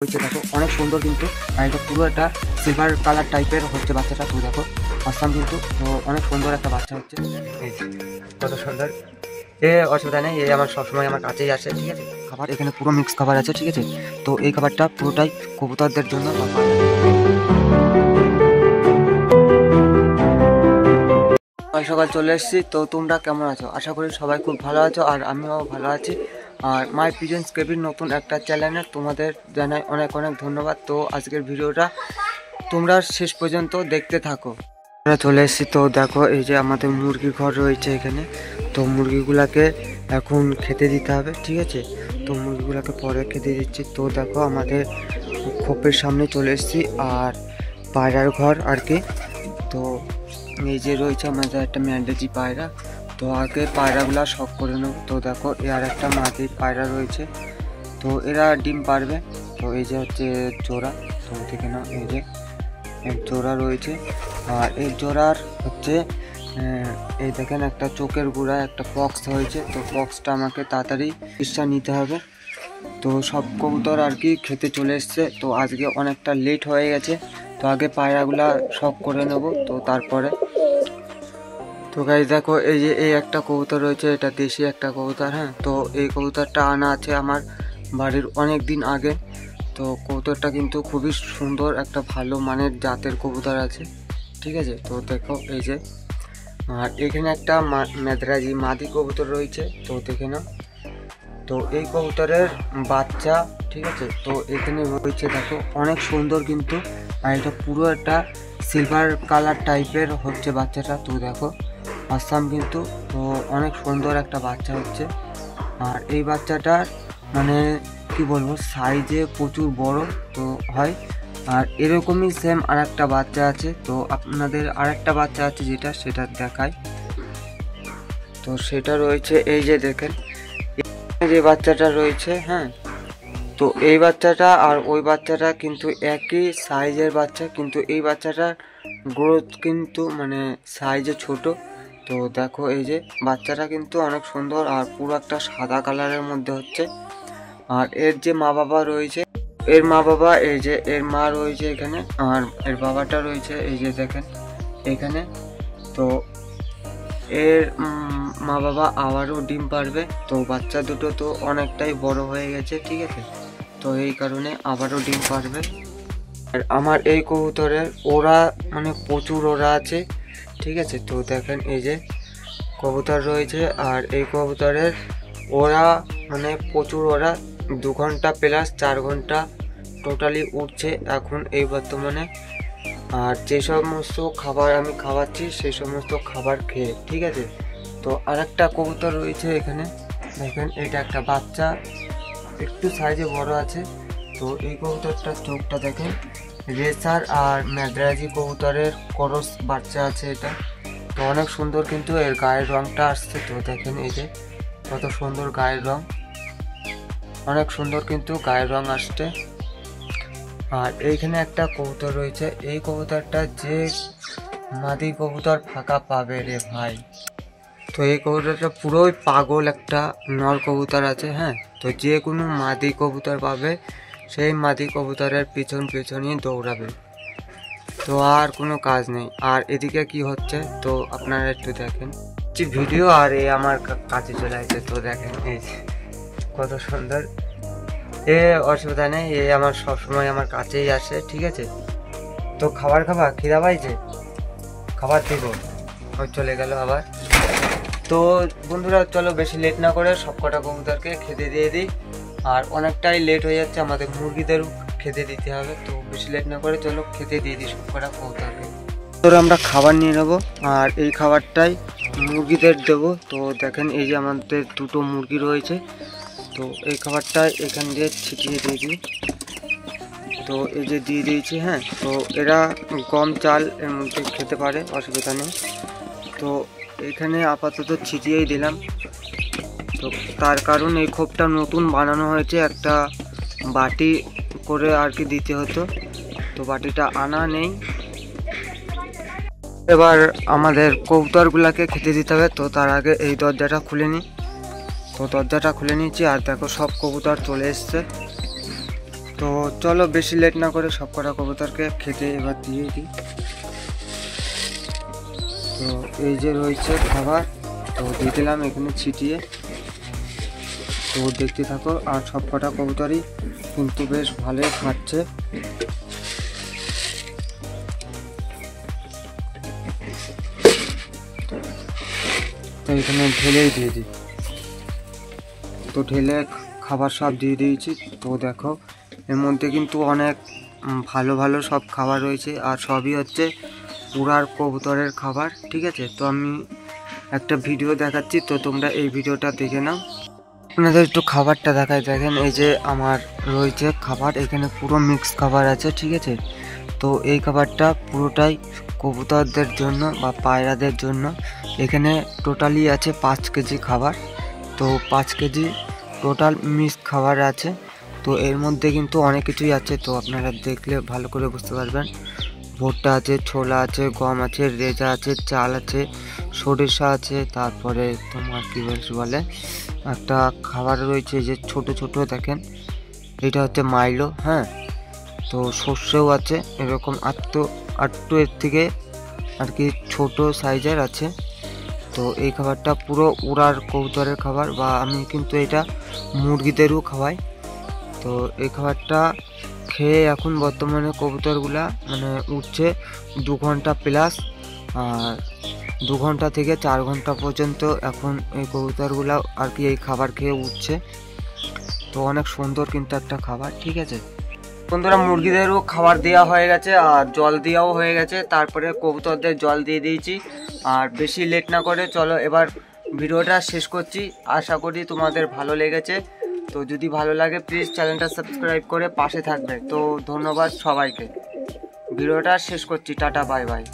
হয়েছে দেখো অনেক সুন্দর কিন্তু। আর এটা পুরো একটা সিলভার কালার টাইপের হচ্ছে বাচ্চাটা। তো দেখো অসাম কিন্তু, তো অনেক সুন্দর একটা বাচ্চা হচ্ছে। এই যে কত সুন্দর, অসুবিধা নেই, আমার সবসময় আমার কাছেই আসে, ঠিক আছে। খাবার এখানে পুরো মিক্স খাবার আছে, ঠিক আছে। তো এই খাবারটা পুরোটাই কবুতরদের জন্য। সকাল সকাল চলে এসেছি। তো তোমরা কেমন আছো? আশা করি সবাই খুব ভালো আছো, আর আমিও ভালো আছি। আর মাই পিজন্স কেবির নতুন একটা চ্যানেলে তোমাদের জানাই অনেক অনেক ধন্যবাদ। তো আজকের ভিডিওটা তোমরা শেষ পর্যন্ত দেখতে থাকো। আমরা চলে এসেছি। তো দেখো এই যে আমাদের মুরগি ঘর রয়েছে এখানে। তো মুরগিগুলাকে এখন খেতে দিতে হবে, ঠিক আছে। তো মুরগিগুলোকে পরে খেতে দিচ্ছি। তো দেখো আমাদের খোপের সামনে চলে এসেছি, আর পায়রার ঘর আর কি। তো এই যে রয়েছে আমাদের একটা ম্যান্ডেজি পায়রা। তো আগে পায়রাগুলা শখ করে নেব। তো দেখো এর একটা মাদি পায়রা রয়েছে, তো এরা ডিম পারবে। তো এই যে হচ্ছে জোড়া, তো দেখে নাও এই যে এক জোড়া রয়েছে। আর এই জোড়ার হচ্ছে এই দেখেন একটা চোখের গোড়ায় একটা পক্স হয়েছে। তো পক্সটা আমাকে তাড়াতাড়ি চিকিৎসা নিতে হবে। তো সব কবুতর আর কি খেতে চলে এসছে। তো আজকে অনেকটা লেট হয়ে গেছে। তো আগে পায়রাগুলা শখ করে নেব, তো তারপরে। তো গাইস দেখো এই যে এই একটা কবুতর রয়েছে, এটা দেশি একটা কবুতর। হ্যাঁ, তো এই কবুতরটা আনা আছে আমার বাড়ির অনেক দিন আগে। তো কবুতরটা কিন্তু খুবই সুন্দর, একটা ভালো মানের জাতের কবুতর আছে, ঠিক আছে। তো দেখো এই যে, আর এখানে একটা মেদরাজি মাদি কবুতর রয়েছে, তো দেখে নাও। তো এই কবুতরের বাচ্চা, ঠিক আছে। তো এখানে রয়েছে দেখো অনেক সুন্দর কিন্তু। আর এটা পুরো একটা সিলভার কালার টাইপের হচ্ছে বাচ্চাটা। তো দেখো আসাম কিন্তু, তো অনেক সুন্দর একটা বাচ্চা হচ্ছে। আর এই বাচ্চাটার মানে কি বলবো, সাইজে প্রচুর বড় তো হয়। আর এরকমই সেম আর একটা বাচ্চা আছে। তো আপনাদের আর একটা বাচ্চা আছে যেটা, সেটা দেখায়। তো সেটা রয়েছে এই যে দেখেন যে বাচ্চাটা রয়েছে। হ্যাঁ, তো এই বাচ্চাটা আর ওই বাচ্চাটা কিন্তু একই সাইজের বাচ্চা, কিন্তু এই বাচ্চাটার গ্রোথ কিন্তু মানে সাইজে ছোট। তো দেখো এই যে বাচ্চাটা কিন্তু অনেক সুন্দর, আর পুরো একটা সাদা কালারের মধ্যে হচ্ছে। আর এর যে মা বাবা রয়েছে, এর মা বাবা এই যে এর মা রয়েছে এখানে, আর এর বাবাটা রয়েছে এই যে দেখেন এখানে। তো এর মা বাবা আবারও ডিম পারবে। তো বাচ্চা দুটো তো অনেকটাই বড় হয়ে গেছে, ঠিক আছে। তো এই কারণে আবারও ডিম পারবে। আর আমার এই কবুতরের ওরা মানে প্রচুর ওরা আছে, ঠিক আছে। তো দেখেন এই যে কবুতর রয়েছে, আর এই কবুতরের ওরা মানে প্রচুর ওরা 2 ঘন্টা প্লাস 4 ঘন্টা টোটালি উঠছে এখন এই বর্তমানে। আর যে সমস্ত খাবার আমি খাওয়াচ্ছি সেই সমস্ত খাবার খেয়ে, ঠিক আছে। তো আর একটা কবুতর রয়েছে এখানে দেখেন, এটা একটা বাচ্চা একটু সাইজে বড় আছে। তো এই কবুতরটার চোখটা দেখেন, রেসার আর ম্যাদ্রাজি কবুতরের করস বাচ্চা আছে এটা। তো অনেক সুন্দর কিন্তু এর গায়ের রংটা আসছে। তো দেখেন এই যে কত সুন্দর গায়ের রং, অনেক সুন্দর কিন্তু গায়ের রং আসছে। আর এইখানে একটা কবুতর রয়েছে, এই কবুতরটা যে মাদি কবুতর ফাঁকা পাবে রে ভাই। তো এই কবুতরটা পুরোই পাগল একটা নর কবুতর আছে। হ্যাঁ, তো যে কোনো মাদি কবুতর পাবে সেই মাদি কবুতরের পিছন পিছনই দৌড়াবে, তো আর কোনো কাজ নেই। আর এদিকে কি হচ্ছে তো আপনারা একটু দেখেন যে ভিডিও। আর এ আমার কাছে চলে আসছে, তো দেখেন এই কত সুন্দর। অসুবিধা নেই, আমার সবসময় আমার কাছেই আসে, ঠিক আছে। তো খাবার খাবা, খিদা পাইছে, খাবার দিব, ওই চলে গেল আবার। তো বন্ধুরা চলো বেশি লেট না করে সব কটা কবুতরকে খেতে দিয়ে দিই। আর অনেকটাই লেট হয়ে যাচ্ছে, আমাদের মুরগিদেরও খেতে দিতে হবে। তো বেশি লেট না করে চলো খেতে দিয়ে দিই সব কটা কবুতরকে। তো আমরা খাবার নিয়ে নেবো, আর এই খাবারটাই মুরগিদের দেবো। তো দেখেন এই যে আমাদের 2টো মুরগি রয়েছে। তো এই খাবারটা এখান দিয়ে ছিটিয়ে দিয়ে দিই। তো এই যে দিয়ে দিয়েছি। হ্যাঁ, তো এরা গম চাল এর মধ্যে খেতে পারে, অসুবিধা নেই। তো এখানে আপাতত ছিটিয়েই দিলাম। তো তার কারণ এই খোপটা নতুন বানানো হয়েছে, একটা বাটি করে আর কি দিতে হতো। তো বাটিটা আনা নেই। এবার আমাদের কবুতরগুলোকে খেতে দিতে হবে। তো তার আগে এই দরজাটা খুলে নিই। তো দরজাটা খুলে নিয়েছি, আর দেখো সব কবুতর চলে এসছে। তো চলো বেশি লেট না করে সব কটা কবুতরকে খেতে এবার দিয়ে দিই। তো এই যে রয়েছে খাবার, তো দিয়ে দিলাম এখানে ছিটিয়ে। তো দেখতে থাকো, আর সব কটা কবুতরই কিন্তু বেশ ভালোই খাচ্ছে। তো এখানে ঢেলেই দিয়ে দিই। তো ঢেলে খাবার সব দিয়ে দিয়েছি। তো দেখো এর মধ্যে কিন্তু অনেক ভালো ভালো সব খাবার রয়েছে, আর সবই হচ্ছে উড়ার কবুতরের খাবার, ঠিক আছে। তো আমি একটা ভিডিও দেখাচ্ছি, তো তোমরা এই ভিডিওটা দেখে নাও। আপনাদের একটু খাবারটা দেখায়, দেখেন এই যে আমার রয়েছে খাবার, এখানে পুরো মিক্স খাবার আছে, ঠিক আছে। তো এই খাবারটা পুরোটাই কবুতরদের জন্য বা পায়রাদের জন্য। এখানে টোটালি আছে 5 কেজি খাবার। তো 5 কেজি টোটাল মিক্স খাবার আছে। তো এর মধ্যে কিন্তু অনেক কিছুই আছে, তো আপনারা দেখলে ভালো করে বুঝতে পারবেন। ভুট্টা আছে, ছোলা আছে, গম আছে, রেজা আছে, চাল আছে, সরিষা আছে, তারপরে তোমার কী বলে একটা খাবার রয়েছে যে ছোট ছোট দেখেন, এটা হচ্ছে মাইলো, হ্যাঁ। তো সর্ষেও আছে, এরকম আটটু এর থেকে আর কি ছোট সাইজের আছে। তো এই খাবারটা পুরো উড়ার কবুতরের খাবার, বা আমি কিন্তু এটা মুরগিদেরও খাওয়াই। তো এই খাবারটা খেয়ে এখন বর্তমানে কবুতরগুলা মানে উঠছে 2 ঘন্টা প্লাস, আর 2 ঘন্টা থেকে 4 ঘন্টা পর্যন্ত এখন এই কবুতরগুলা আর কি এই খাবার খেয়ে উঠছে। তো অনেক সুন্দর কিন্তু একটা খাবার, ঠিক আছে বন্ধুরা। মুরগিদেরও খাবার দেওয়া হয়ে গেছে আর জল দেওয়াও হয়ে গেছে, তারপরে কবুতরদের জল দিয়ে দিয়েছি। আর বেশি লেট না করে চলো এবার ভিডিওটা শেষ করছি। আশা করি তোমাদের ভালো লেগেছে। তো যদি ভালো লাগে প্লিজ চ্যানেলটা সাবস্ক্রাইব করে পাশে থাকবে। তো ধন্যবাদ সবাইকে, ভিডিওটা শেষ করছি, টাটা বাই বাই।